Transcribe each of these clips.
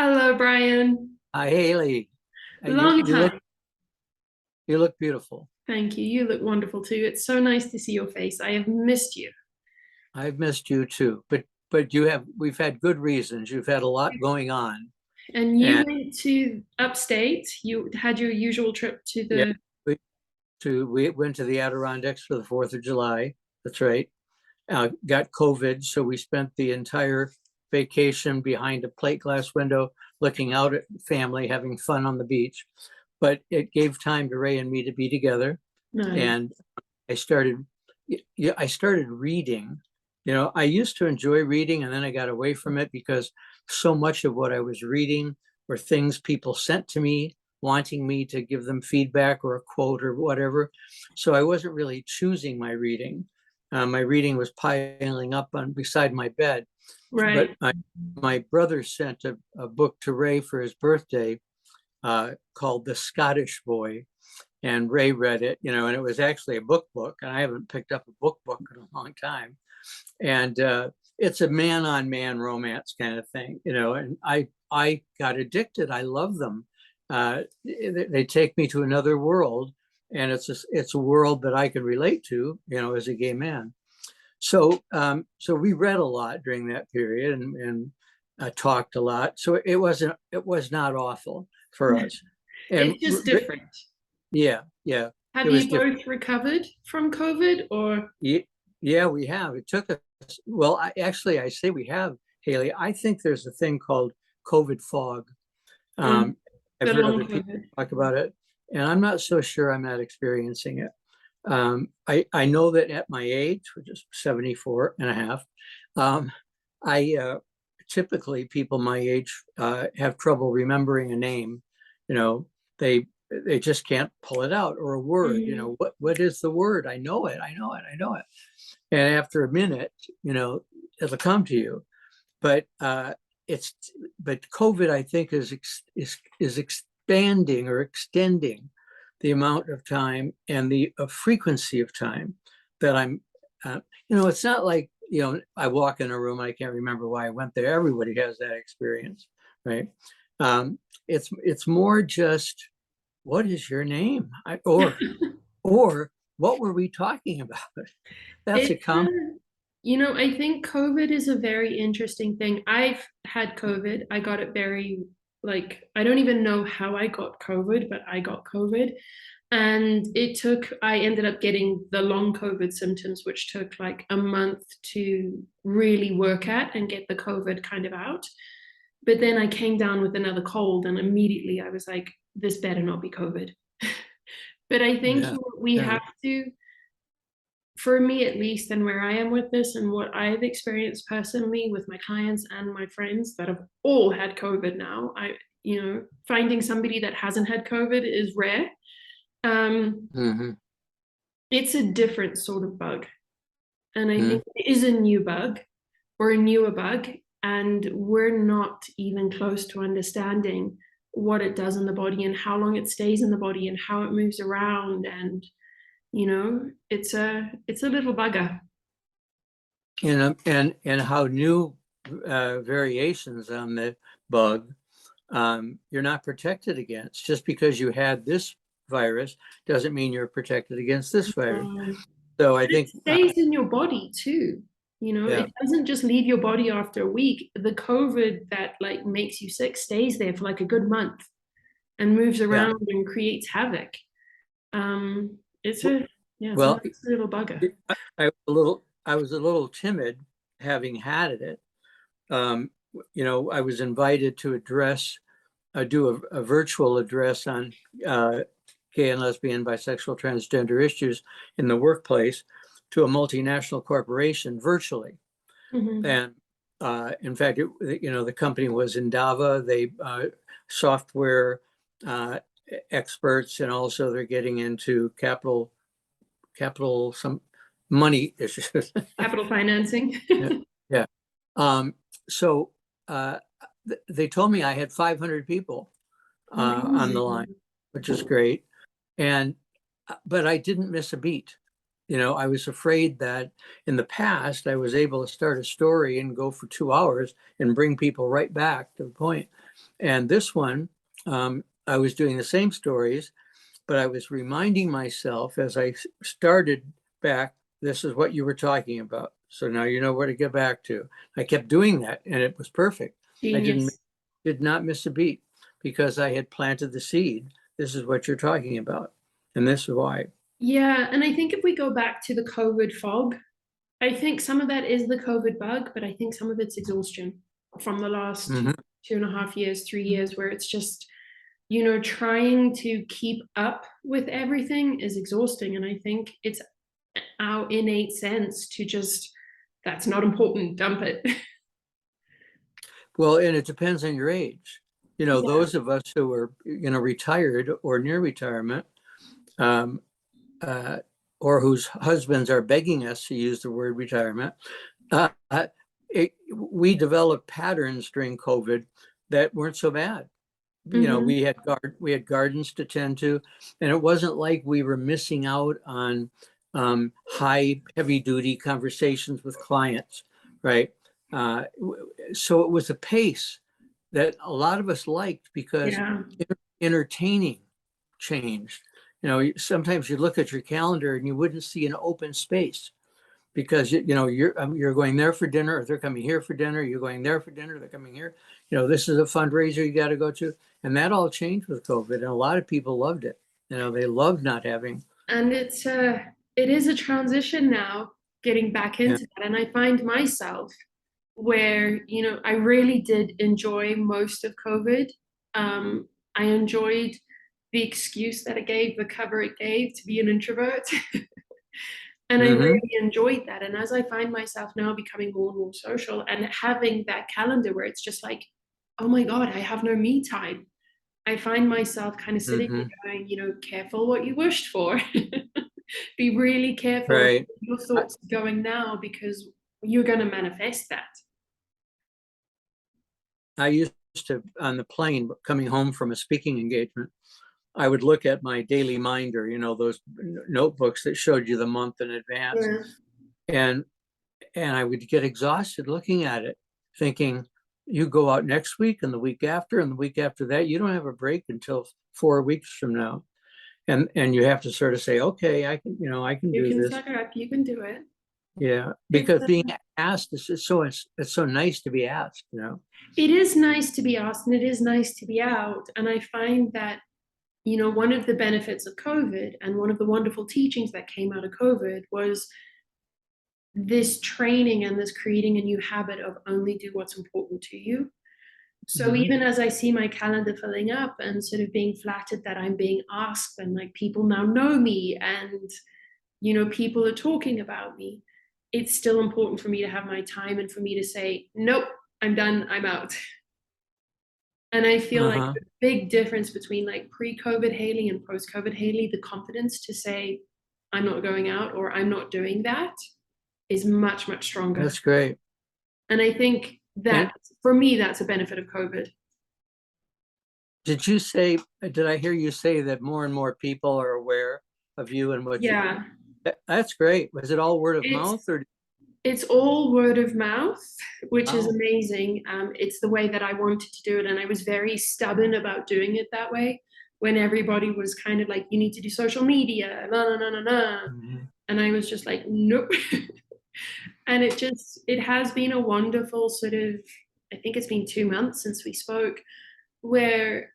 Hello, Brian. Hi, Haley. You Long you look time. you look beautiful. Thank you. You look wonderful too. It's so nice to see your face. I have missed you. I've missed you too, but we've had good reasons. You've had a lot going on, And you and went to upstate. You had your usual trip to yeah, the. we we went to the Adirondacks for the 4th of July. That's right. Got COVID, so we spent the entire vacation behind a plate glass window, looking out at family, having fun on the beach. But it gave time to Ray and me to be together, Nice. and I started, yeah, I started reading. I used to enjoy reading, and then I got away from it because so much of what I was reading were things people sent to me, wanting me to give them feedback or a quote or whatever. So I wasn't really choosing my reading. My reading was piling up on beside my bed. But Right. my brother sent a book to Ray for his birthday called The Scottish Boy, and Ray read it, and it was actually a book, and I haven't picked up a book in a long time. And it's a man-on-man romance kind of thing, and I got addicted. I love them. They take me to another world, and it's a world that I can relate to, as a gay man. So we read a lot during that period and talked a lot. So it was not awful for us. And It's just different. yeah, Have it was you different. both recovered from COVID or? Yeah, we have. It took us, well, I say we have, Haley. I think there's a thing called COVID fog. um, Um, I've the heard long other people COVID? talk about it, and I'm not so sure I'm not experiencing it. I know that at my age, which is 74 and a half, I typically people my age have trouble remembering a name. You know, they they just can't pull it out, or a word. Mhm. What is the word? I know it. I know it. I know it. And after a minute, it'll come to you. But it's but COVID, I think, is expanding or extending the amount of time and the frequency of time that I'm. Uh, it's not like I walk in a room, I can't remember why I went there. Everybody has that experience, right? It's more just, what is your name? Or what were we talking about? That's a It's com. I think COVID is a very interesting thing. I've had COVID. I got it very, I don't even know how I got COVID, but I got COVID. And I ended up getting the long COVID symptoms, which took like a month to really work at and get the COVID kind of out. But then I came down with another cold, and immediately I was like, this better not be COVID. But I think Yeah, we yeah. have to, for me at least, and where I am with this and what I've experienced personally with my clients and my friends that have all had COVID now, finding somebody that hasn't had COVID is rare. Um, Hmm. it's a different sort of bug. And I Hmm. think it is a new bug or a newer bug. And we're not even close to understanding what it does in the body and how long it stays in the body and how it moves around. And, it's a little bugger. And how new variations on the bug you're not protected against. Just because you had this virus doesn't mean you're protected against this virus. Um, So I it think, stays in your body too. yeah, It doesn't just leave your body after a week. The COVID that like makes you sick stays there for like a good month and moves yeah. around and creates havoc. It's a yeah, it's a Well, nice little bugger. I was a little timid having had it. Um, I was invited to do a virtual address on uh, gay and lesbian, bisexual, transgender issues in the workplace to a multinational corporation virtually. Mhm. And in fact, the company was in Dava. They software uh, experts, and also they're getting into capital some money issues. Capital financing. Yeah, yeah. So they told me I had 500 people on the line, Amazing. which is great. And but I didn't miss a beat. I was afraid that in the past I was able to start a story and go for 2 hours and bring people right back to the point. And this one, I was doing the same stories, but I was reminding myself as I started back, this is what you were talking about. So now you know where to get back to. I kept doing that and it was perfect. I Genius. did not miss a beat because I had planted the seed. This is what you're talking about. And this is why. Yeah, and I think if we go back to the COVID fog, I think some of that is the COVID bug, but I think some of it's exhaustion from the last Mhm. 2.5 years, 3 years, where it's just, trying to keep up with everything is exhausting. And I think it's our innate sense to just, that's not important, dump it. Well, and it depends on your age. Yeah. Those of us who are, retired or near retirement, um, uh, or whose husbands are begging us to use the word retirement, uh, we developed patterns during COVID that weren't so bad. Hmm. We had gardens to tend to, and it wasn't like we were missing out on high, heavy duty conversations with clients, right? So it was a pace that a lot of us liked because Yeah. entertaining changed. Sometimes you look at your calendar and you wouldn't see an open space because you're going there for dinner, or they're coming here for dinner. You're going there for dinner, they're coming here. This is a fundraiser you got to go to, and that all changed with COVID. And a lot of people loved it. They loved not having. And it is a transition now, getting back Yeah. into that. And I find myself where, I really did enjoy most of COVID. I enjoyed the excuse that it gave, the cover it gave to be an introvert. And I Mm-hmm. really enjoyed that. And as I find myself now becoming more and more social and having that calendar where it's just like, oh my God, I have no me time. I find myself kind of sitting Mm-hmm. there going, careful what you wished for. Be really careful of Right. your I, thoughts going now because you're going to manifest that. I used to, on the plane coming home from a speaking engagement, I would look at my daily minder, those notebooks that showed you the month in advance. Yeah. And I would get exhausted looking at it, thinking, you go out next week and the week after and the week after that, you don't have a break until 4 weeks from now. And you have to sort of say, okay, I can You do can this. suck it up. You can do it. Yeah. It's Because being asked is just it's so nice to be asked. it is nice to be asked and it is nice to be out. And I find that, one of the benefits of COVID and one of the wonderful teachings that came out of COVID was this training and this creating a new habit of only do what's important to you. So Mhm. even as I see my calendar filling up and sort of being flattered that I'm being asked and like people now know me and people are talking about me, it's still important for me to have my time and for me to say, nope, I'm done, I'm out. And I feel like Uh-huh. the big difference between like pre-COVID Hayley and post-COVID Hayley, the confidence to say, I'm not going out or I'm not doing that is much, much stronger. That's great. And I think And that for me, that's a benefit of COVID. did I hear you say that more and more people are aware of you and what you, Yeah. that's great. Was it all word of It's mouth or? it's all word of mouth, which is Wow. amazing. It's the way that I wanted to do it, and I was very stubborn about doing it that way. When everybody was kind of like, "You need to do social media," no, no, no, no, no, Mhm. and I was just like, "Nope." And it has been a wonderful sort of. I think it's been 2 months since we spoke, where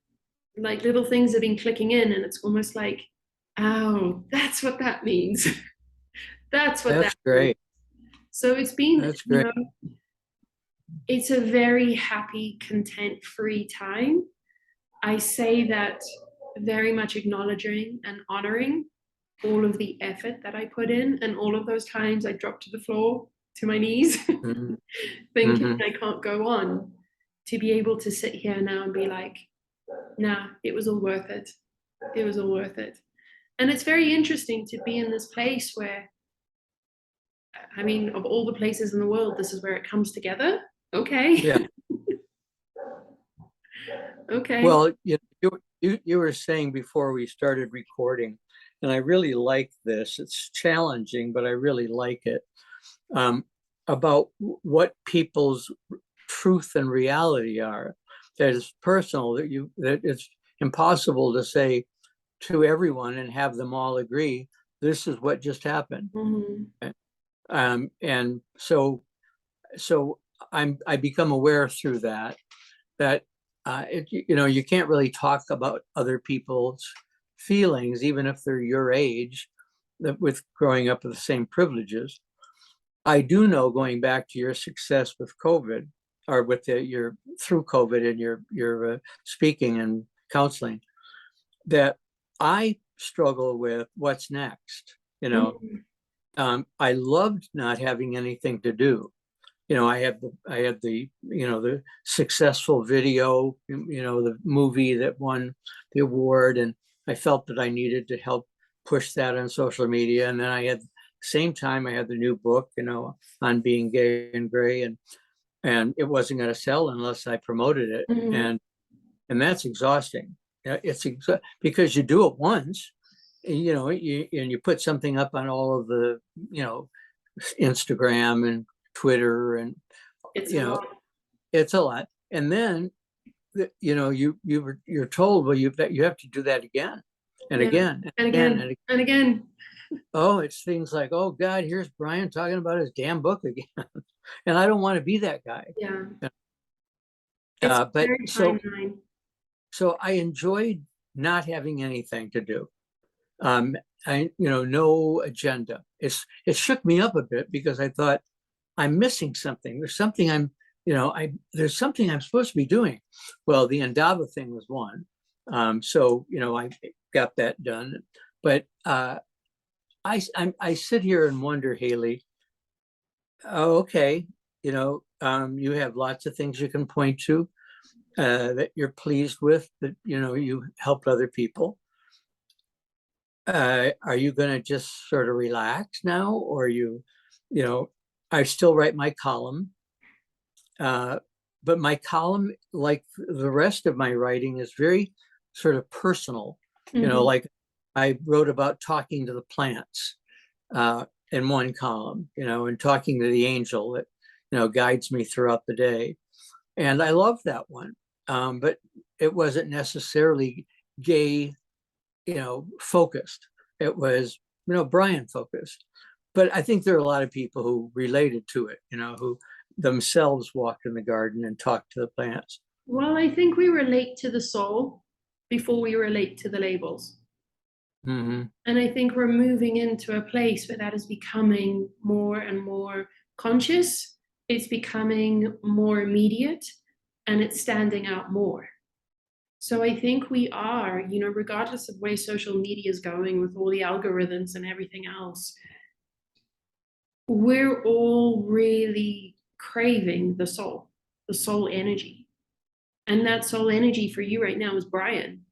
like little things have been clicking in, and it's almost like, "Oh, that's what that means." That's what that That's means. great. So it's been, That's great. it's a very happy, content free time. I say that very much acknowledging and honoring all of the effort that I put in and all of those times I dropped to the floor to my knees, Mhm. thinking Mhm. I can't go on, to be able to sit here now and be like, nah, it was all worth it. It was all worth it. And it's very interesting to be in this place where, I mean, of all the places in the world, this is where it comes together. Okay. Yeah. Okay. Well, you were saying before we started recording and I really like this. It's challenging, but I really like it. Um, about what people's truth and reality are. That is personal. That it's impossible to say to everyone and have them all agree. This is what just happened. Mhm. And so I become aware through that you can't really talk about other people's feelings, even if they're your age, with growing up with the same privileges. I do know, going back to your success with COVID, or with your through COVID and your speaking and counseling, that I struggle with what's next. Mhm. I loved not having anything to do. I had the successful video, the movie that won the award, and I felt that I needed to help push that on social media. And then same time, I had the new book, on being gay and gray, and it wasn't going to sell unless I promoted it. Mhm. And that's exhausting. Because you do it once, and you put something up on all of the, Instagram and Twitter, and It's a you know lot. it's a lot. And then you're told, well, you have to do that again and Yeah. again and And again and again, again. and again. Oh, it's things like, oh God, here's Brian talking about his damn book again. And I don't want to be that guy. Yeah. It's a But very fine line. so I enjoyed not having anything to do. Um, no agenda. It shook me up a bit, because I thought, I'm missing something. There's something I'm supposed to be doing. Well, the Endava thing was one. So, I got that done. But I sit here and wonder, Hayley, oh, okay, you have lots of things you can point to, that you're pleased with, that, you helped other people. Are you going to just sort of relax now? Or you know, I still write my column. But my column, like the rest of my writing, is very sort of personal. Mhm. Like I wrote about talking to the plants, in one column, and talking to the angel that, guides me throughout the day. And I love that one. But it wasn't necessarily gay, focused. It was, Brian focused. But I think there are a lot of people who related to it, who themselves walked in the garden and talked to the plants. Well, I think we relate to the soul before we relate to the labels. Hmm. And I think we're moving into a place where that is becoming more and more conscious. It's becoming more immediate, and it's standing out more. So I think we are, regardless of where social media is going with all the algorithms and everything else, we're all really craving the soul energy. And that soul energy for you right now is Brian.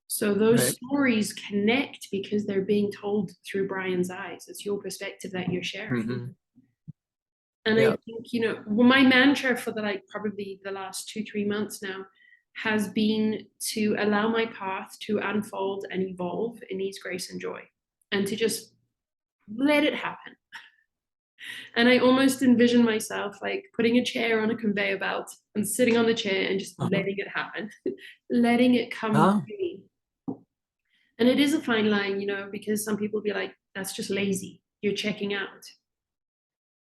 So those Right. stories connect because they're being told through Brian's eyes. It's your perspective that you're sharing. Hmm. And I Yeah. think, well, my mantra for probably the last 2, 3 months now has been to allow my path to unfold and evolve in ease, grace, and joy, and to just let it happen. And I almost envision myself like putting a chair on a conveyor belt and sitting on the chair and just Uh-huh. letting it happen, letting it come to Ah, me. And it is a fine line, because some people be like, that's just lazy. You're checking out.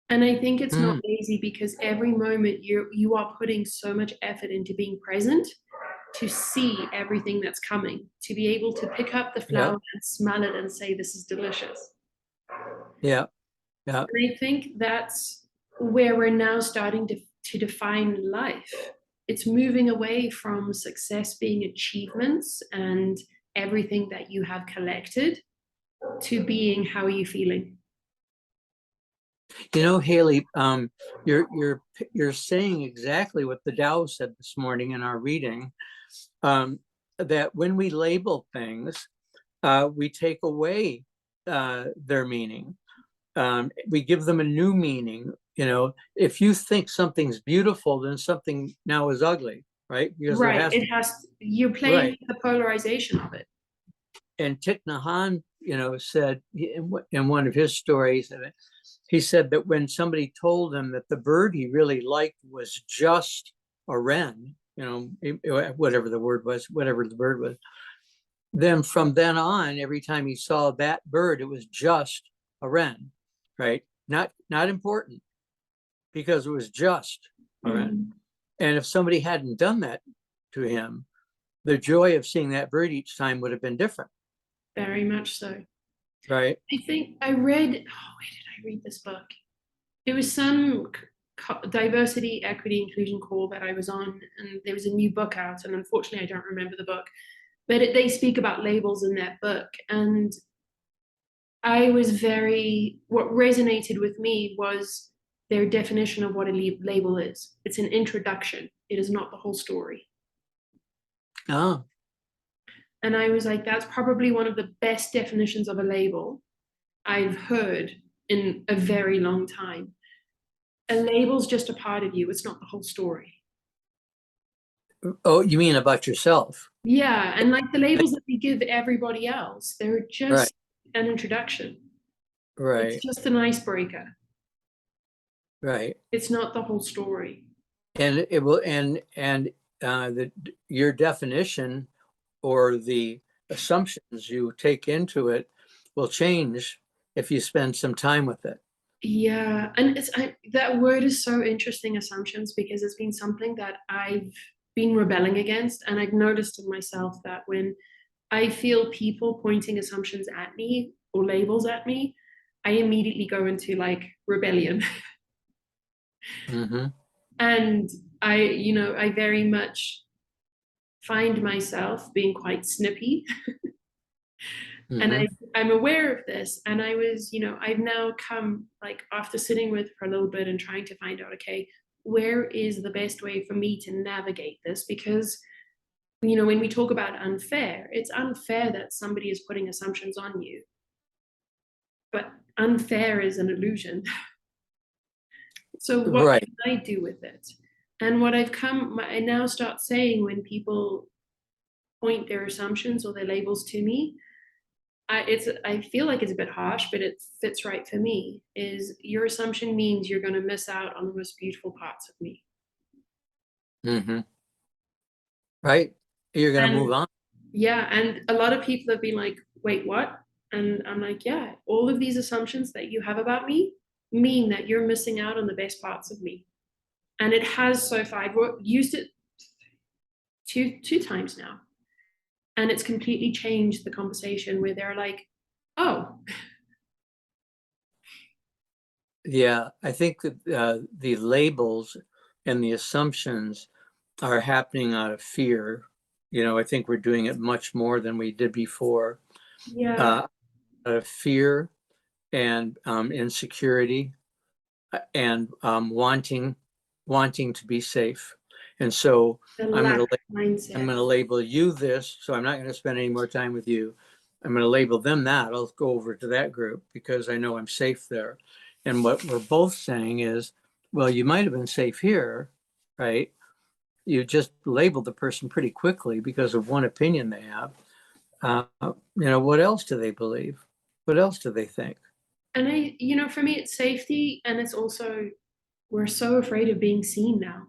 And I think it's not mm, lazy because every moment you are putting so much effort into being present to see everything that's coming, to be able to pick up the yeah, flower and smell it and say, this is delicious. yeah, yeah. And I think that's where we're now starting to define life. It's moving away from success being achievements and everything that you have collected to being how are you feeling. Hayley, you're saying exactly what the Tao said this morning in our reading. That when we label things, we take away their meaning. We give them a new meaning. If you think something's beautiful, then something now is ugly, right? Because there Right. has to, You're playing right, with the polarization of it. and Thich Nhat Hanh, said in one of his stories, he said that when somebody told him that the bird he really liked was just a wren, whatever the word was, whatever the bird was, then from then on, every time he saw that bird, it was just a wren, right? Not important, because it was just a wren. Mm, And if somebody hadn't done that to him, the joy of seeing that bird each time would have been different, very much so. right? I think I read, oh, where did I read this book? It was some diversity, equity, inclusion call that I was on, and there was a new book out, and unfortunately, I don't remember the book, but they speak about labels in that book. And what resonated with me was their definition of what a label is. It's an introduction, it is not the whole story. Oh, And I was like, that's probably one of the best definitions of a label I've heard in a very long time. A label's just a part of you, it's not the whole story. oh, you mean about yourself? Yeah, and like the labels that we give everybody else, they're Right, just an introduction. It's right, just an icebreaker. right. It's not the whole story. And it will, and your definition or the assumptions you take into it will change if you spend some time with it. Yeah, and that word is so interesting, assumptions, because it's been something that I've been rebelling against, and I've noticed in myself that when I feel people pointing assumptions at me or labels at me, I immediately go into like rebellion. Mm-hmm. And I very much find myself being quite snippy. And Mm-hmm. I'm aware of this. And I've now come, like, after sitting with for a little bit and trying to find out, okay, where is the best way for me to navigate this? Because, when we talk about unfair, it's unfair that somebody is putting assumptions on you, but unfair is an illusion. So what Right. can I do with it? And I now start saying when people point their assumptions or their labels to me, I feel like it's a bit harsh, but it fits right for me. Is your assumption means you're going to miss out on the most beautiful parts of me. Mm-hmm. Right. You're going to move And on. yeah, and a lot of people have been like, "Wait, what?" And I'm like, "Yeah, all of these assumptions that you have about me mean that you're missing out on the best parts of me." And it has so far. I've used it two times now, and it's completely changed the conversation where they're like, "Oh, Yeah, I think that the labels and the assumptions are happening out of fear. I think we're doing it much more than we did before. yeah, Out of fear and insecurity and wanting to be safe. And so the I'm lack going to I'm mindset." going to label you this, so I'm not going to spend any more time with you. I'm going to label them that. I'll go over to that group because I know I'm safe there. And what we're both saying is, well, you might have been safe here, right? You just labeled the person pretty quickly because of one opinion they have. What else do they believe? What else do they think? And for me, it's safety, and it's also we're so afraid of being seen now.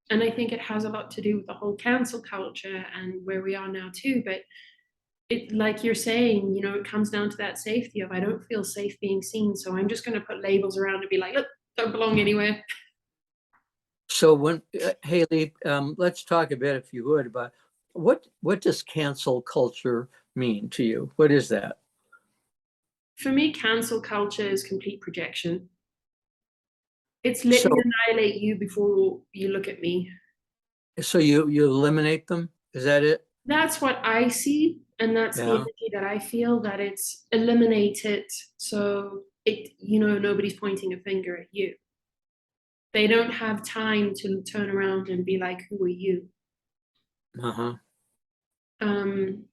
And I think it has a lot to do with the whole cancel culture and where we are now too. But like you're saying, it comes down to that safety of I don't feel safe being seen, so I'm just going to put labels around and be like, look, don't belong anywhere. So Hayley, let's talk a bit, if you would, about what does cancel culture mean to you? What is that? For me, cancel culture is complete projection. It's let me So annihilate you before you look at me. so you eliminate them? Is that it? That's what I see, and that's the Yeah. energy that I feel, that it's eliminated, so nobody's pointing a finger at you. They don't have time to turn around and be like, who are you? Uh-huh. um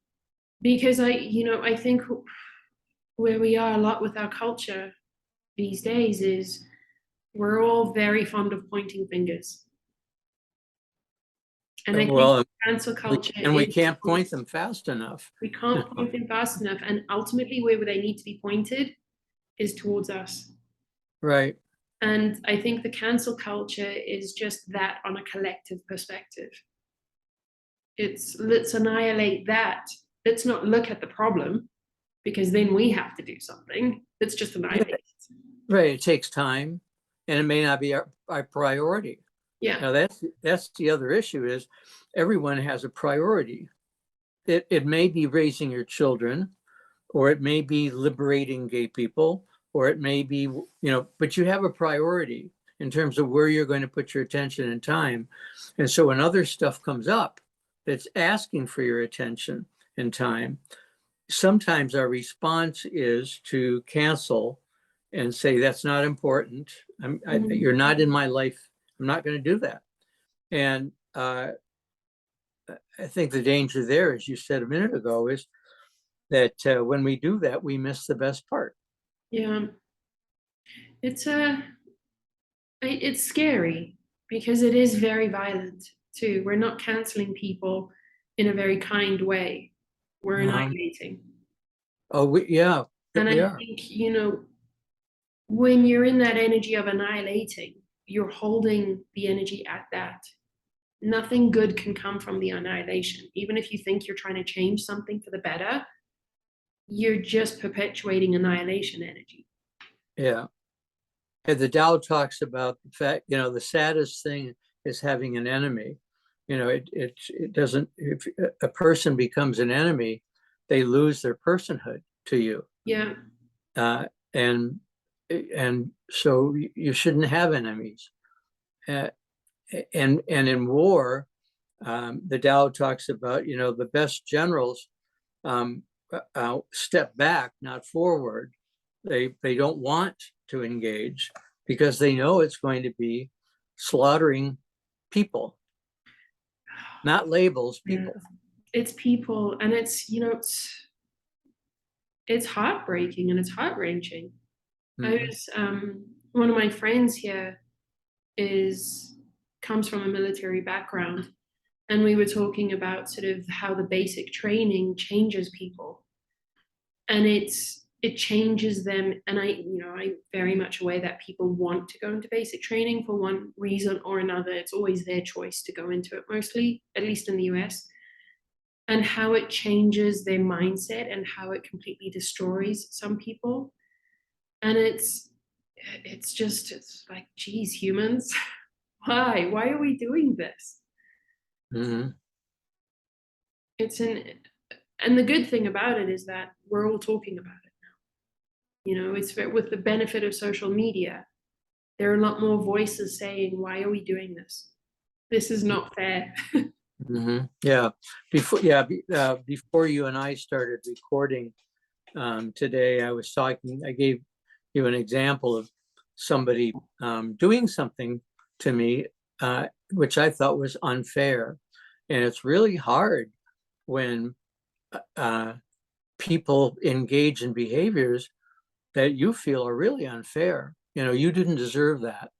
because I think where we are a lot with our culture these days is we're all very fond of pointing fingers. And I think Well, cancel culture and we is, can't point them fast enough. we can't point them fast enough. And ultimately, where they need to be pointed is towards us. Right. And I think the cancel culture is just that on a collective perspective. It's let's annihilate that. Let's not look at the problem because then we have to do something. Let's just annihilate it. Right. It takes time and it may not be our priority. Yeah. Now that's the other issue is everyone has a priority. It may be raising your children, or it may be liberating gay people, or it may be, but you have a priority in terms of where you're going to put your attention and time. And so when other stuff comes up that's asking for your attention and time, sometimes our response is to cancel and say, that's not important. You're not in my life. I'm not going to do that. And I think the danger there, as you said a minute ago, is that when we do that, we miss the best part. Yeah. It's scary because it is very violent too. We're not canceling people in a very kind way. We're annihilating. Oh, yeah, And we I are. think, when you're in that energy of annihilating, you're holding the energy at that. Nothing good can come from the annihilation. Even if you think you're trying to change something for the better, you're just perpetuating annihilation energy. Yeah. And the Tao talks about the fact, the saddest thing is having an enemy. It doesn't, if a person becomes an enemy, they lose their personhood to you. Yeah. And so you shouldn't have enemies. And in war, the Tao talks about, the best generals step back, not forward. They don't want to engage because they know it's going to be slaughtering people, not labels, people. Yeah. It's people, and it's heartbreaking and it's heart-wrenching. I Mhm. was one of my friends here is comes from a military background, and we were talking about sort of how the basic training changes people, and it changes them. And I'm very much aware that people want to go into basic training for one reason or another. It's always their choice to go into it, mostly, at least in the US, and how it changes their mindset and how it completely destroys some people. And it's like, geez, humans, why are we doing this? Mhm. It's an And the good thing about it is that we're all talking about it now. It's with the benefit of social media, there are a lot more voices saying, why are we doing this? This is not fair. Yeah. Before you and I started recording today, I gave you an example of somebody doing something to me, which I thought was unfair. And it's really hard when people engage in behaviors that you feel are really unfair. You didn't deserve that.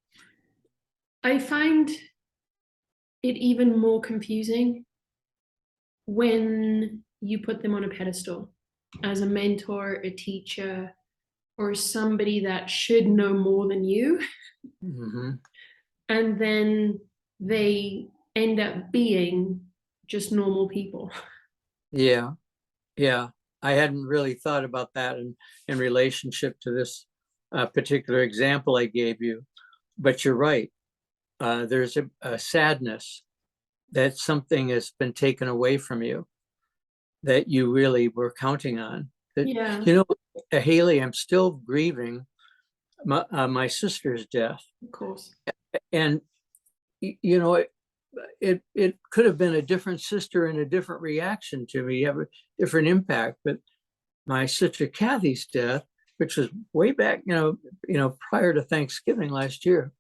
I find it even more confusing when you put them on a pedestal as a mentor, a teacher, or somebody that should know more than you. Mm-hmm. And then they end up being just normal people. Yeah, yeah. I hadn't really thought about that in relationship to this particular example I gave you, but you're right. There's a sadness that something has been taken away from you that you really were counting on. That Yeah, Hayley, I'm still grieving my sister's death, of course. and it could have been a different sister and a different reaction to me, have a different impact. But my sister Kathy's death, which was way back, prior to Thanksgiving last year,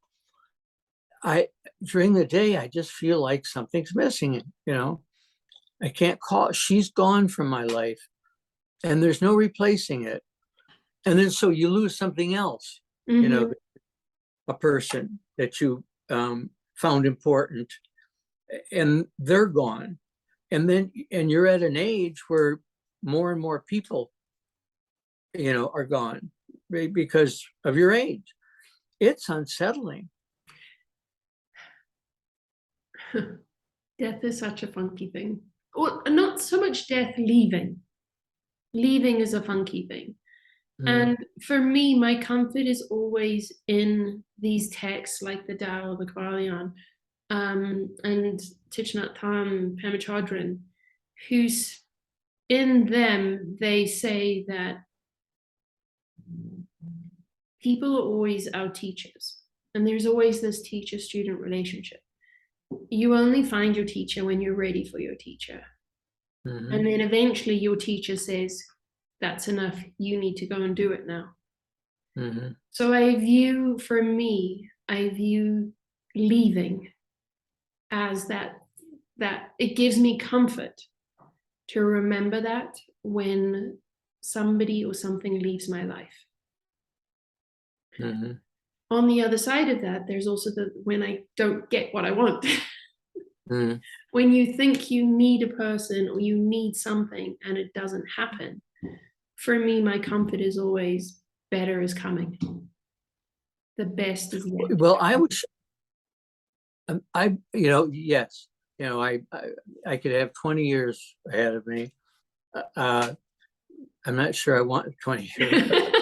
during the day I just feel like something's missing. I can't call. She's gone from my life, and there's no replacing it. And then so you lose something else. Mm-hmm. A person that you found important, and they're gone. And you're at an age where more and more people, are gone because of your age. It's unsettling. Death is such a funky thing. Well, not so much death, leaving. Leaving is a funky thing. Mm, And for me, my comfort is always in these texts like the Tao, the Kybalion, and Thich Nhat Hanh, Pema Chodron, who's in them, they say that people are always our teachers. And there's always this teacher-student relationship. You only find your teacher when you're ready for your teacher. mhm, And then eventually your teacher says, that's enough, you need to go and do it now. mhm, So for me, I view leaving as that it gives me comfort to remember that when somebody or something leaves my life. mhm, On the other side of that, there's also the when I don't get what I want. mhm, When you think you need a person or you need something and it doesn't happen, for me, my comfort is always better is coming. The best is yet. well, yes, I could have 20 years ahead of me. Uh, I'm not sure I want 20 years, but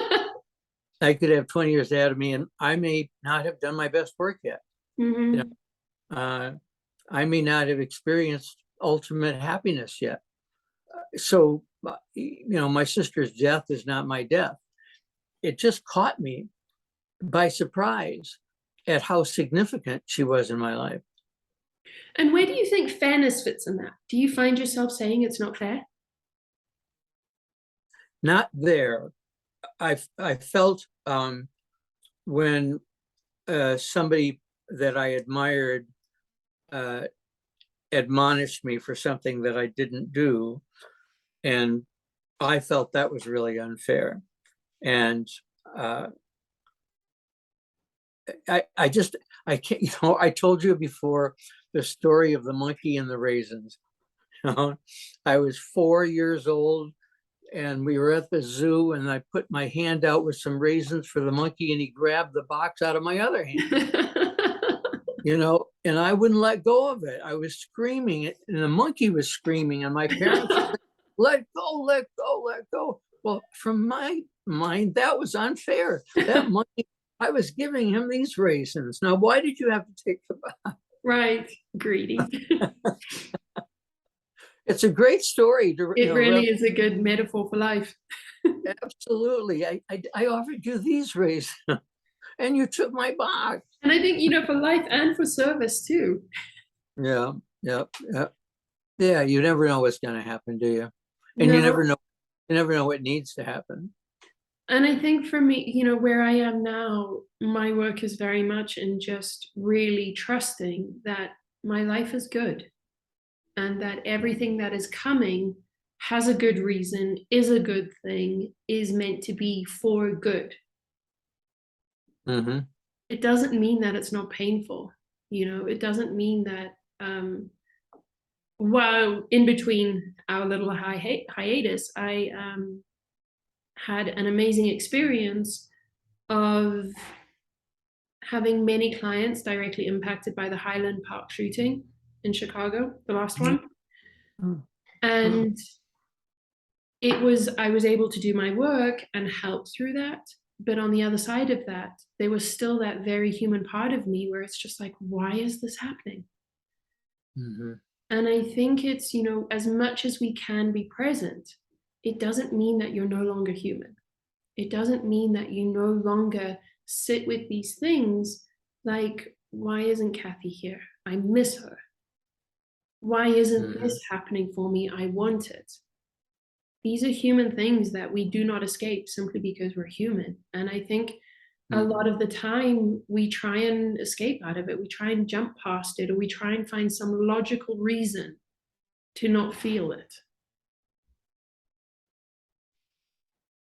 I could have 20 years ahead of me, and I may not have done my best work yet. You Mhm. know, I may not have experienced ultimate happiness yet. So, my sister's death is not my death. It just caught me by surprise at how significant she was in my life. And where do you think fairness fits in that? Do you find yourself saying it's not fair? Not there. I felt when somebody that I admired uh, admonished me for something that I didn't do, and I felt that was really unfair. And uh, I can't, I told you before the story of the monkey and the raisins. I was 4 years old and we were at the zoo and I put my hand out with some raisins for the monkey and he grabbed the box out of my other hand, and I wouldn't let go of it. I was screaming and the monkey was screaming and my parents were saying, let go, let go, let go. Well, from my mind, that was unfair. That monkey, I was giving him these raisins. Now, why did you have to take the box? Right, greedy. It's a great story to, It really is a good metaphor for life. absolutely. I offered you these raisins and you took my box. And I think, for life and for service too. Yeah, yeah, yeah. Yeah, you never know what's going to happen, do you? And No. you never know what needs to happen. And I think for me, where I am now, my work is very much in just really trusting that my life is good and that everything that is coming has a good reason, is a good thing, is meant to be for good. Hmm. It doesn't mean that it's not painful. It doesn't mean that while in between our little hiatus, I had an amazing experience of having many clients directly impacted by the Highland Park shooting in Chicago, the last one. And I was able to do my work and help through that. But on the other side of that, there was still that very human part of me where it's just like, why is this happening? Hmm. And I think it's, as much as we can be present, it doesn't mean that you're no longer human. It doesn't mean that you no longer sit with these things like, why isn't Kathy here? I miss her. Why isn't Hmm. this happening for me? I want it. These are human things that we do not escape simply because we're human. And I think a Hmm. lot of the time we try and escape out of it. We try and jump past it, or we try and find some logical reason to not feel it.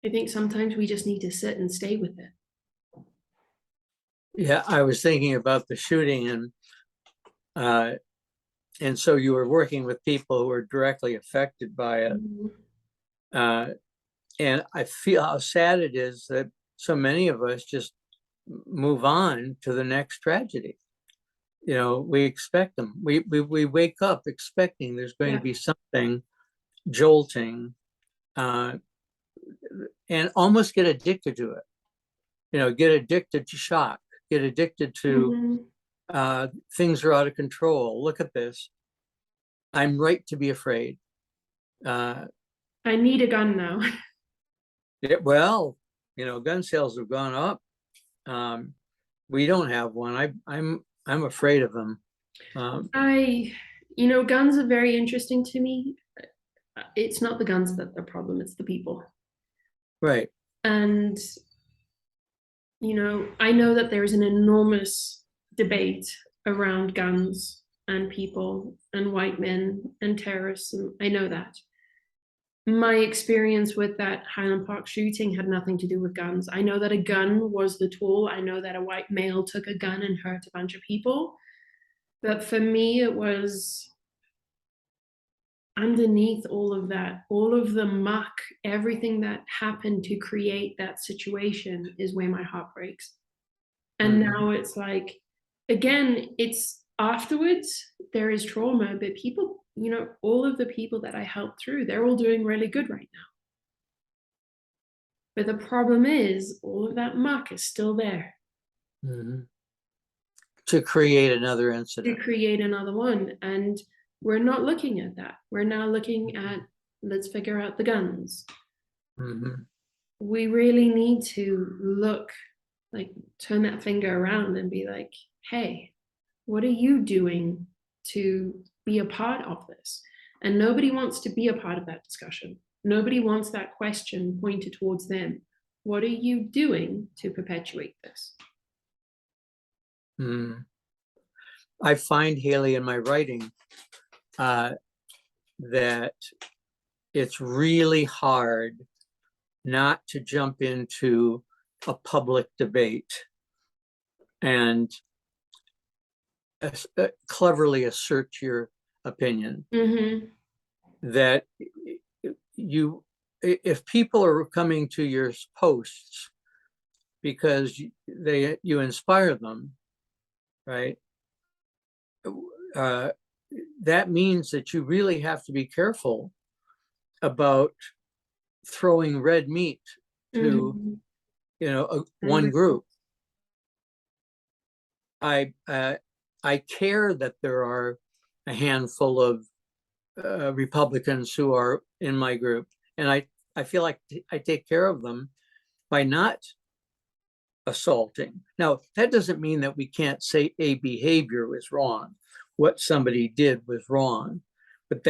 I think sometimes we just need to sit and stay with it. Yeah, I was thinking about the shooting and uh, And so you were working with people who were directly affected by it. Mhm. Uh, and I feel how sad it is that so many of us just move on to the next tragedy. You know, we expect them. We wake up expecting there's going to Yeah. be something jolting, uh, and almost get addicted to it. You know, get addicted to shock, get addicted to Mhm. things are out of control. Look at this. I'm right to be afraid. Uh, I need a gun now. yeah, well, you know, gun sales have gone up. Um, we don't have one. I'm afraid of them. Um, I, guns are very interesting to me. It's not the guns that the problem, it's the people. right. And, I know that there's an enormous debate around guns and people and white men and terrorists. And I know that. My experience with that Highland Park shooting had nothing to do with guns. I know that a gun was the tool. I know that a white male took a gun and hurt a bunch of people. But for me, it was underneath all of that, all of the muck, everything that happened to create that situation is where my heart breaks. And Mhm. now it's like, again, it's afterwards, there is trauma, but people, all of the people that I helped through, they're all doing really good right now. But the problem is, all of that muck is still there Mhm. To create another to incident. create another one. And we're not looking at that. We're now looking at, let's figure out the guns. Mhm. We really need to look, like, turn that finger around and be like, hey, what are you doing to be a part of this? And nobody wants to be a part of that discussion. Nobody wants that question pointed towards them. What are you doing to perpetuate this? Mhm. I find, Hayley, in my writing, uh, that it's really hard not to jump into a public debate and cleverly assert your opinion. Mm-hmm. That you, if people are coming to your posts because you inspire them, right? Uh, that means that you really have to be careful about throwing red meat to, Mm-hmm. one group. I care that there are a handful of Republicans who are in my group, and I feel like I take care of them by not assaulting. Now, that doesn't mean that we can't say a behavior was wrong, what somebody did was wrong, but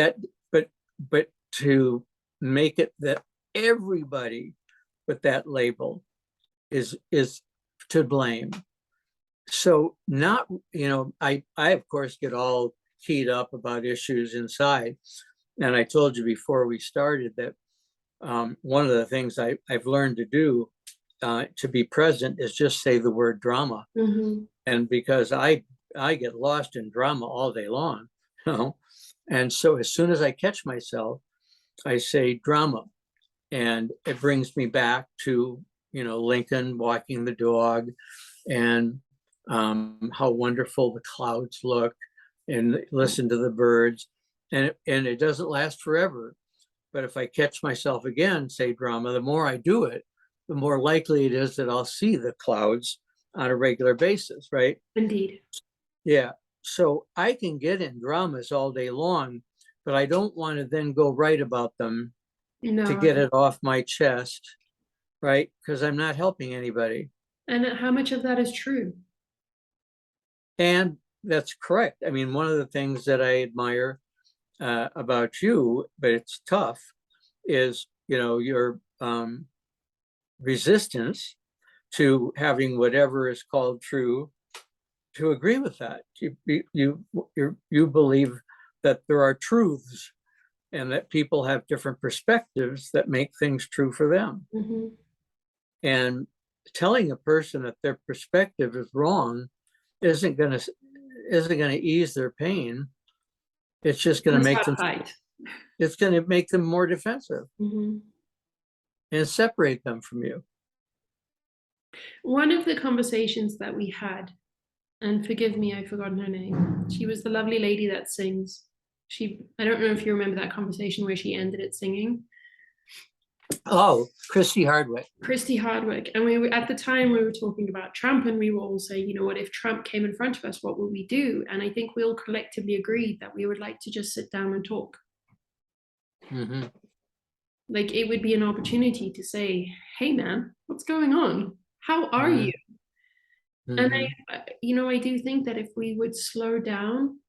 but to make it that everybody with that label is to blame. So not, I of course get all keyed up about issues inside. And I told you before we started that one of the things I've learned to do to be present is just say the word drama. Mm-hmm. And because I get lost in drama all day long, you know, and so as soon as I catch myself, I say drama, and it brings me back to, Lincoln walking the dog, and how wonderful the clouds look, and listen to the birds, and it doesn't last forever. But if I catch myself again, say drama, the more I do it, the more likely it is that I'll see the clouds on a regular basis, right? Indeed. Yeah. So I can get in dramas all day long, but I don't want to then go write about them to No. get it off my chest, right? Because I'm not helping anybody. And how much of that is true? And that's correct. I mean, one of the things that I admire about you, but it's tough, is, your resistance to having whatever is called true, to agree with that. You believe that there are truths and that people have different perspectives that make things true for them. Mm-hmm. And telling a person that their perspective is wrong isn't going to ease their pain. It's just going to And make start a them, fight. it's going to make them more defensive Mhm. and separate them from you. One of the conversations that we had, and forgive me, I've forgotten her name. She was the lovely lady that sings. I don't know if you remember that conversation where she ended it singing. Oh, Christy Hardwick. Christy Hardwick. And at the time we were talking about Trump, and we were all saying, you know what, if Trump came in front of us, what would we do? And I think we all collectively agreed that we would like to just sit down and talk. Mm-hmm. Like it would be an opportunity to say, hey man, what's going on? How are Mm-hmm. you? And Mm-hmm. I do think that if we would slow down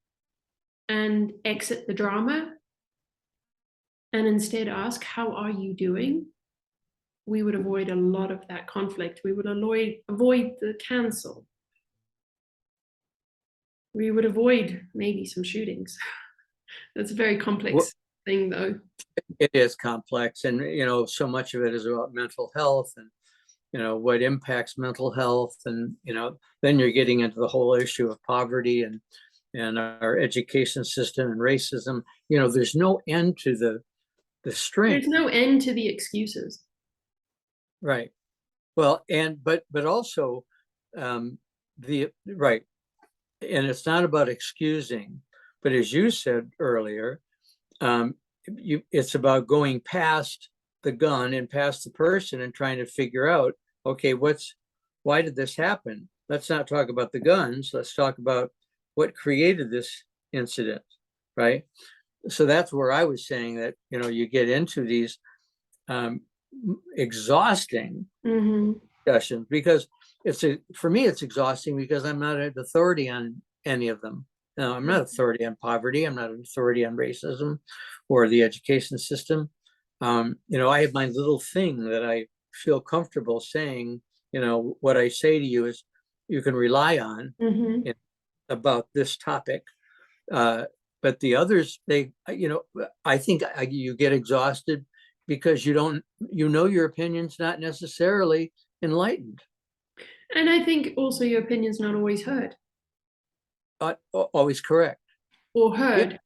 and exit the drama and instead ask, how are you doing? We would avoid a lot of that conflict. We would avoid the cancel. We would avoid maybe some shootings. That's a very Well, complex thing, though. it is complex, and so much of it is about mental health and what impacts mental health, and then you're getting into the whole issue of poverty and our education system and racism. There's no end to the There's strength. no end to the excuses. Right. Well, but also the right, and it's not about excusing, but as you said earlier, um, it's about going past the gun and past the person and trying to figure out, okay, why did this happen? Let's not talk about the guns. Let's talk about what created this incident, right? So that's where I was saying that, you get into these um, exhausting Mm-hmm. discussions, because for me, it's exhausting because I'm not an authority on any of them. No, I'm not authority on poverty. I'm not an authority on racism or the education system. I have my little thing that I feel comfortable saying. What I say to you is you can rely on Mm-hmm. about this topic. Uh, but the others, I think you get exhausted because your opinion's not necessarily enlightened, And I think also your opinion's not always heard not always correct. or Yeah, heard.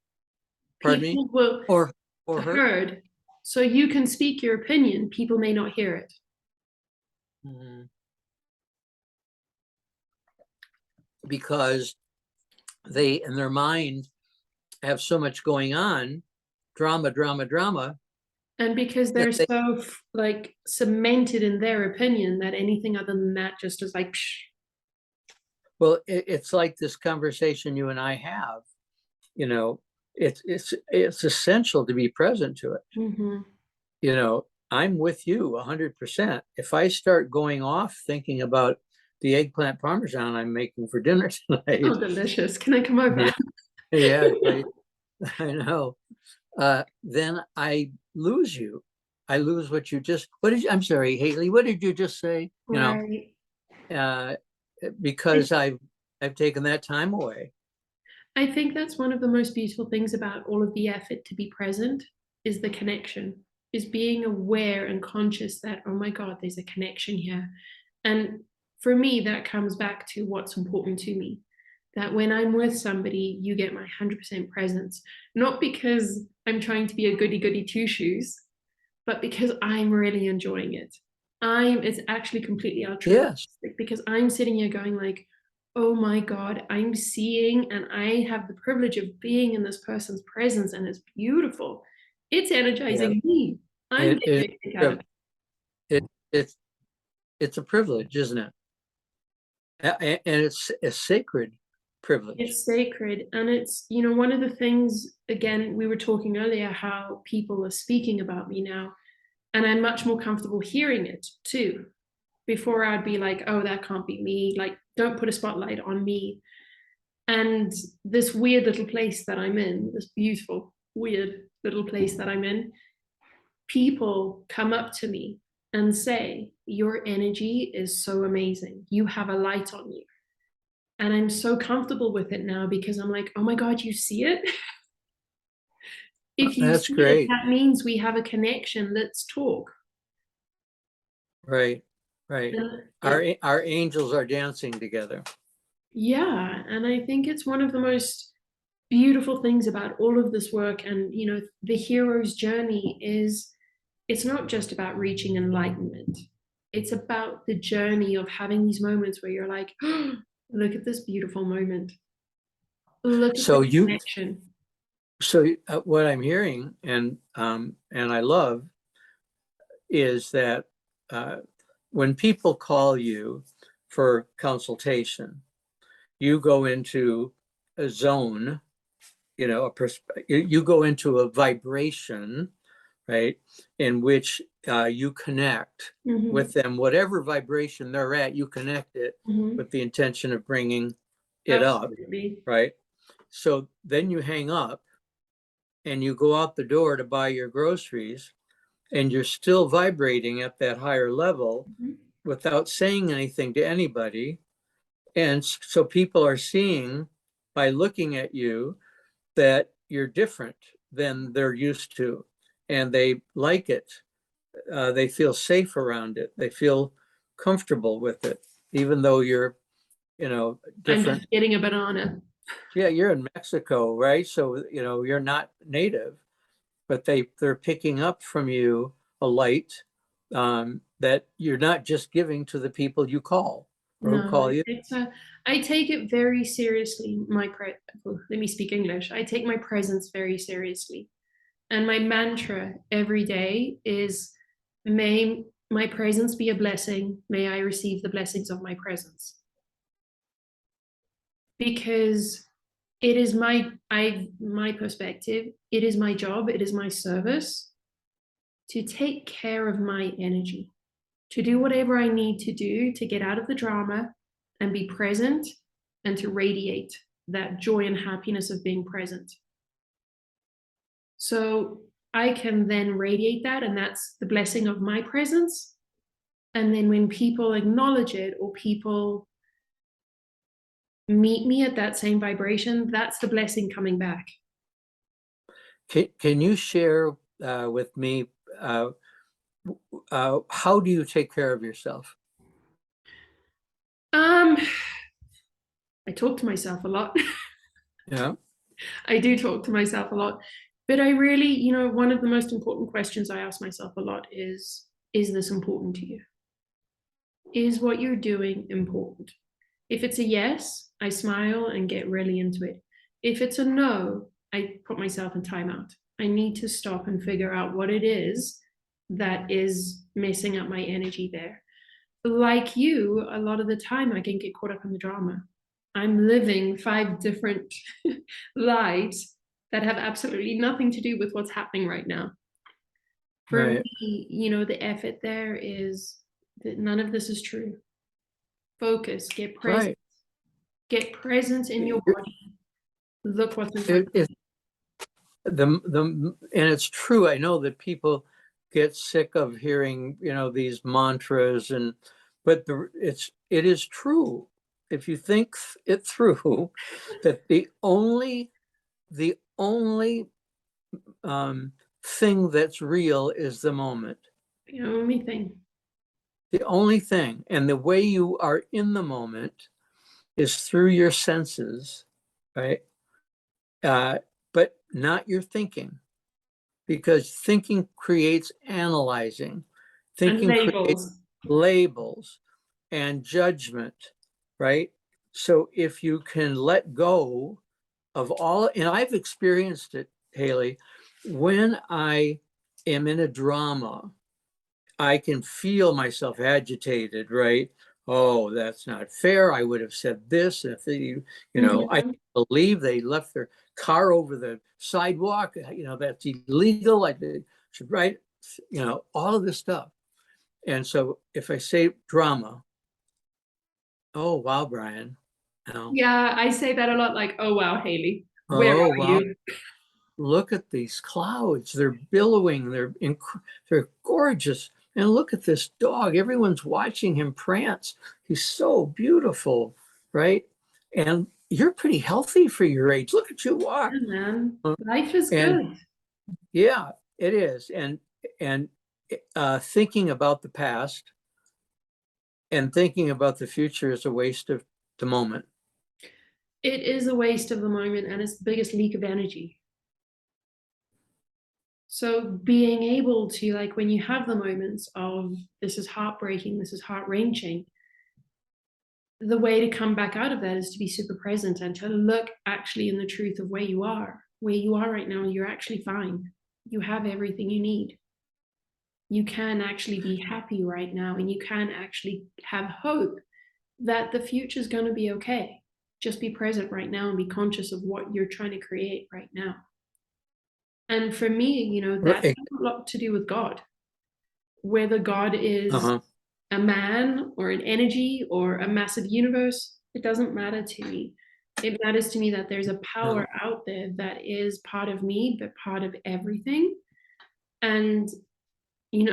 pardon me, People will or her. heard. So you can speak your opinion, people may not hear it. Mhm. Because they, in their mind, have so much going on, drama, drama, drama, And because that they're they, so like cemented in their opinion that anything other than that just is like, psh. well, it's like this conversation you and I have, you know, it's essential to be present to it. Mm-hmm. I'm with you 100%. If I start going off thinking about the eggplant parmesan I'm making for dinner Oh, tonight, delicious. Can I come over? yeah, yeah, right, I know. Then I lose you. I lose I'm sorry, Hayley, what did you just say? Right. Uh, because I've taken that time away. I think that's one of the most beautiful things about all of the effort to be present is the connection, is being aware and conscious that, oh my God, there's a connection here. And for me, that comes back to what's important to me. That when I'm with somebody, you get my 100% presence, not because I'm trying to be a goody goody two shoes, but because I'm really enjoying it. It's actually completely Yes. altruistic because I'm sitting here going like, oh my God, I'm seeing and I have the privilege of being in this person's presence and it's beautiful. It's Yeah. energizing me. I'm It, getting it, a kick out of it. it, it's, it's a privilege, isn't it? And it's a sacred privilege. It's sacred. And it's, one of the things, again, we were talking earlier how people are speaking about me now. And I'm much more comfortable hearing it too. Before I'd be like, oh, that can't be me. Like, don't put a spotlight on me. And this weird little place that I'm in, this beautiful, weird little place that I'm in, people come up to me and say, your energy is so amazing. You have a light on you. And I'm so comfortable with it now because I'm like, oh my God, you see it? If you That's see it, great. that means we have a connection. Let's talk. Right. Right. Our angels are dancing together. Yeah. And I think it's one of the most beautiful things about all of this work, and the hero's journey is, it's not just about reaching enlightenment. It's about the journey of having these moments where you're like, oh, look at this beautiful moment. Look at the So you, connection. what I'm hearing, and I love, is that uh, when people call you for consultation, you go into a zone, you go into a vibration, right, in which you connect Mm-hmm. with them, whatever vibration they're at, you connect it Mm-hmm. with the intention of bringing it up, Absolutely. right? So then you hang up and you go out the door to buy your groceries, and you're still vibrating at that higher level Mm-hmm. without saying anything to anybody. And so people are seeing by looking at you that you're different than they're used to, and they like it. They feel safe around it. They feel comfortable with it, even though you're, I'm different. just getting a banana. Yeah, you're in Mexico, right? So, you're not native, but they're picking up from you a light that you're not just giving to the people you call or who No, call you. I take it very seriously. Let me speak English. I take my presence very seriously. And my mantra every day is, may my presence be a blessing. May I receive the blessings of my presence. Because it is my perspective, it is my job, it is my service to take care of my energy, to do whatever I need to do to get out of the drama and be present, and to radiate that joy and happiness of being present. So I can then radiate that, and that's the blessing of my presence. And then when people acknowledge it, or people meet me at that same vibration, that's the blessing coming back. Can you share with me uh, how do you take care of yourself? Um, I talk to myself a lot. Yeah, I do talk to myself a lot. But I really, one of the most important questions I ask myself a lot is this important to you? Is what you're doing important? If it's a yes, I smile and get really into it. If it's a no, I put myself in timeout. I need to stop and figure out what it is that is messing up my energy there. Like you, a lot of the time I can get caught up in the drama. I'm living 5 different lives that have absolutely nothing to do with what's happening right now. For right, me, the effort there is that none of this is true. Focus, right. get presence in your It, body. Look what's in front it, of it, you. and it's true. I know that people get sick of hearing, these mantras, but it is true if you think it through, that the only thing that's real is the moment. The only thing. The only thing, and the way you are in the moment is through your senses, right? Uh, but not your thinking, because thinking creates analyzing, And thinking creates labels. labels and judgment, right? So if you can let go of all, and I've experienced it, Hayley, when I am in a drama, I can feel myself agitated, right? Oh, that's not fair. I would have said this. If I Mm-hmm. can't believe they left their car over the sidewalk. That's illegal. I should write, all of this stuff. And so if I say drama, oh, wow, Brian, you know, Yeah, I say that a lot, like, oh wow, Hayley, where oh, are wow, you? look at these clouds. They're billowing. They're gorgeous. And look at this dog. Everyone's watching him prance. He's so beautiful, right? And you're pretty healthy for your age. Look at you walk. Yeah, man. Life is And good. yeah, it is. And thinking about the past and thinking about the future is a waste of the moment. it is a waste of the moment, and it's the biggest leak of energy. So being able to, like, when you have the moments of this is heartbreaking, this is heart-wrenching, the way to come back out of that is to be super present and to look actually in the truth of where you are. Where you are right now, you're actually fine. You have everything you need. You can actually be happy right now, and you can actually have hope that the future is going to be okay. Just be present right now and be conscious of what you're trying to create right now. And for me, that's Right. a lot to do with God. Whether God is Uh-huh. a man or an energy or a massive universe, it doesn't matter to me. It matters to me that there's a No. power out there that is part of me, but part of everything. And,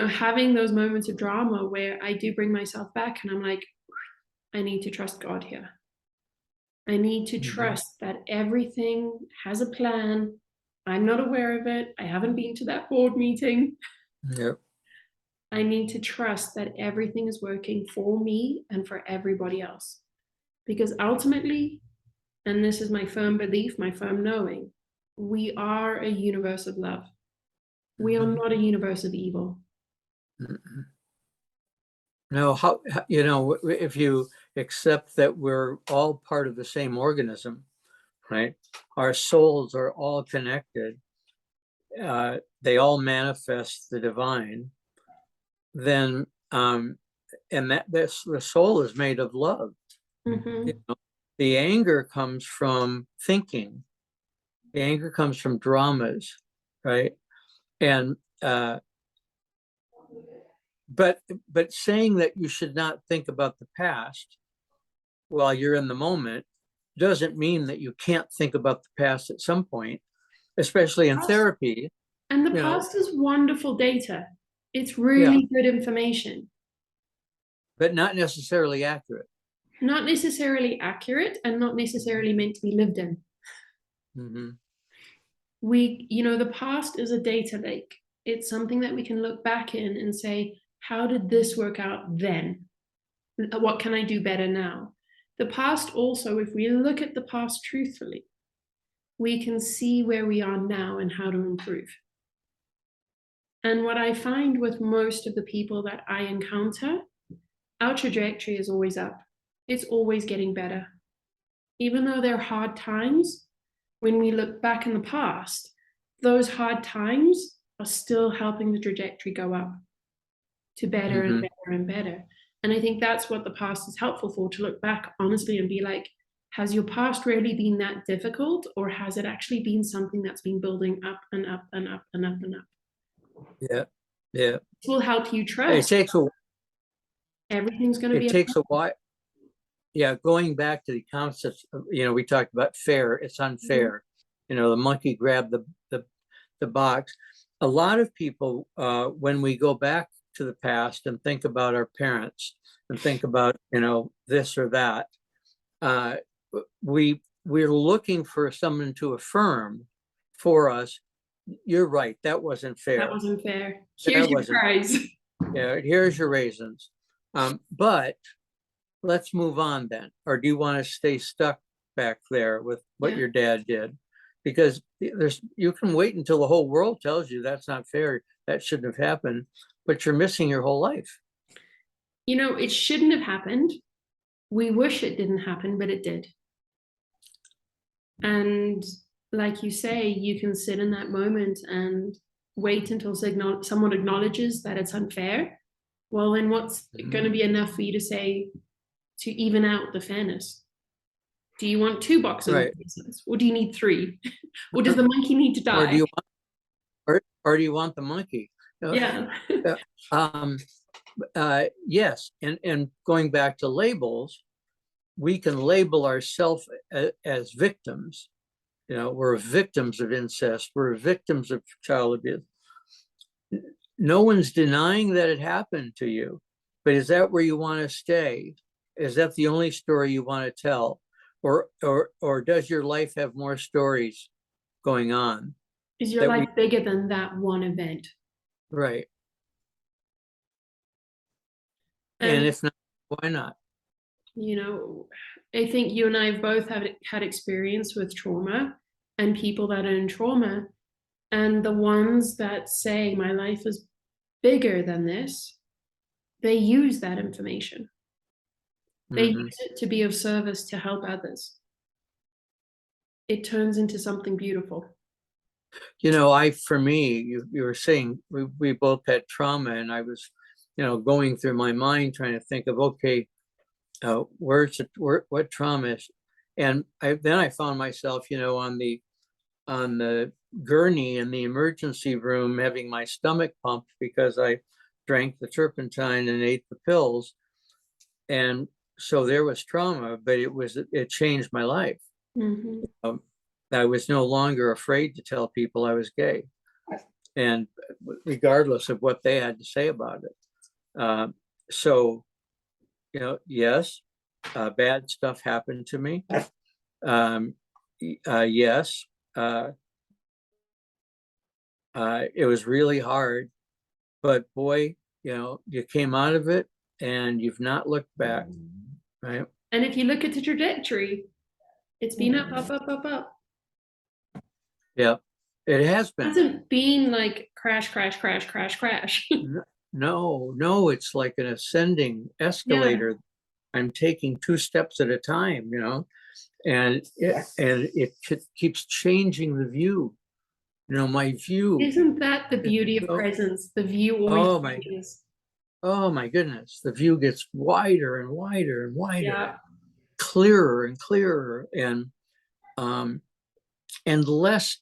having those moments of drama where I do bring myself back and I'm like, I need to trust God here. I need to Mhm. trust that everything has a plan. I'm not aware of it. I haven't been to that board meeting. Yep. I need to trust that everything is working for me and for everybody else. Because ultimately, and this is my firm belief, my firm knowing, we are a universe of love. We are Mhm. not a universe of evil. Mhm. No, if you accept that we're all part of the same organism, right? Our souls are all connected. They all manifest the divine. Then, and the soul is made of love. You Mm-hmm. know, the anger comes from thinking. The anger comes from dramas, right? And but saying that you should not think about the past while you're in the moment doesn't mean that you can't think about the past at some point, especially in therapy. And the You know, past is wonderful data. It's yeah, really good information. but not necessarily accurate. Not necessarily accurate and not necessarily meant to be lived in. Mm-hmm. The past is a data lake. It's something that we can look back in and say, how did this work out then? What can I do better now? The past also, if we look at the past truthfully, we can see where we are now and how to improve. And what I find with most of the people that I encounter, our trajectory is always up. It's always getting better. Even though there are hard times, when we look back in the past, those hard times are still helping the trajectory go up to better and Mm-hmm. better and better. And I think that's what the past is helpful for, to look back honestly and be like, has your past really been that difficult, or has it actually been something that's been building up and up and up and up and up? Yeah, yeah. This will help you It trust takes a everything's going to it be takes okay. a while. Yeah, going back to the concepts of, we talked about fair, it's Mhm. unfair. The monkey grabbed the box. A lot of people, when we go back to the past and think about our parents and think about, this or that, uh, we're looking for someone to affirm for us. You're right, that wasn't That fair. wasn't fair. Here's That your wasn't, prize. yeah, here's your raisins. But let's move on then. Or do you want to stay stuck back there with what Yeah. your dad did? Because you can wait until the whole world tells you that's not fair, that shouldn't have happened, but you're missing your whole life. It shouldn't have happened. We wish it didn't happen, but it did. And like you say, you can sit in that moment and wait until someone acknowledges that it's unfair. Well, then what's going to Mhm. be enough for you to say to even out the fairness? Do you want two boxes of Right. raisins, or do you need three? Or does the monkey need to Or do die? you want, or do you want the monkey? Yeah. Uh, um, yes, and going back to labels, we can label ourselves as victims. We're victims of incest. We're victims of child abuse. No one's denying that it happened to you, but is that where you want to stay? Is that the only story you want to tell? Or does your life have more stories going on Is your that we life bigger than that one event? right? And And if not, why not? You know, I think you and I have both had experience with trauma and people that are in trauma, and the ones that say my life is bigger than this, they use that information. They Mhm. use it to be of service to help others. It turns into something beautiful. For me, you were saying we both had trauma, and I was, going through my mind trying to think of, okay, what trauma is, and then I found myself, on the gurney in the emergency room having my stomach pumped because I drank the turpentine and ate the pills, and so there was trauma, but it changed my life. Mm-hmm. I was no longer afraid to tell people I was gay, and regardless of what they had to say about it. So, yes, bad stuff happened to me. Yes, it was really hard, but boy, you came out of it and you've not looked back, right? And if you look at the trajectory, it's been up, up, up, up, up. Yeah, it has It been. hasn't been like crash, crash, crash, crash, crash. No, no, it's like an ascending Yeah. escalator. I'm taking two steps at a time, and it keeps changing the view. My view. Isn't that the beauty of Oh, presence? The view always oh my, changes. oh my goodness, the view gets wider and wider and wider, Yeah. clearer and clearer, um, and less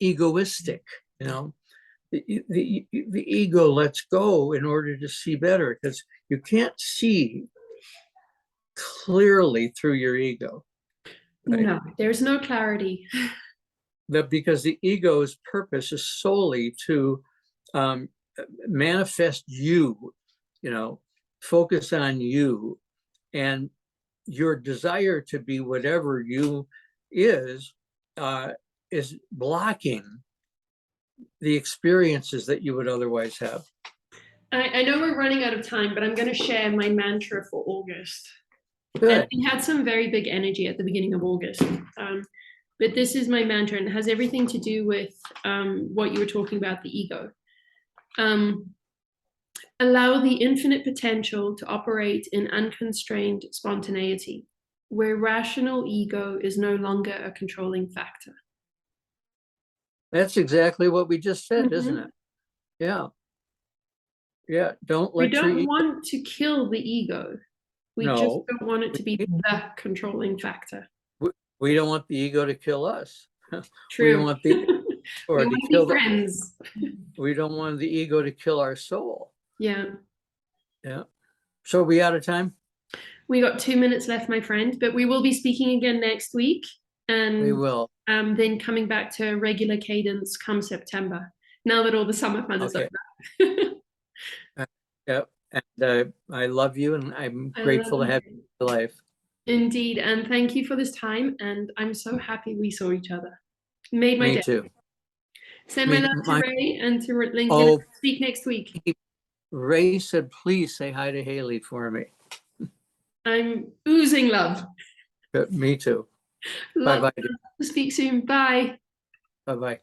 egoistic. You know, the ego lets go in order to see better, because you can't see clearly through your ego, right? No, there's no clarity. That because the ego's purpose is solely to um, manifest you, focus on you, and your desire to be whatever you is uh, is blocking the experiences that you would otherwise have. I know we're running out of time, but I'm going to share my mantra for August. And Good. we had some very big energy at the beginning of August. But this is my mantra, and it has everything to do with what you were talking about, the ego. Allow the infinite potential to operate in unconstrained spontaneity, where rational ego is no longer a controlling factor. That's exactly what we just said, isn't Mm-hmm. it? Yeah. Yeah. Don't We let your don't ego. want to kill the ego. We just No, don't want it to be we, the controlling factor. we don't want the ego to kill us. We don't True. want the We or to want to be kill the friends. we don't want the ego to kill our soul. Yeah. Yeah. So are we out of time? We got 2 minutes left, my friend, but we will be speaking again next week We and will. then coming back to regular cadence come September, now that all the summer fun is Okay. over. Yeah. And I love you, and I'm I love grateful to have you you. in my life. Indeed. And thank you for this time. And I'm so happy we saw each other. Made my Me day. too. Send my Me, love to my, Ray and to Lincoln. oh, Speak next week. Ray said, please say hi to Hayley for me. I'm oozing love. Me too. Love. Bye-bye. Speak soon. Bye. Bye-bye.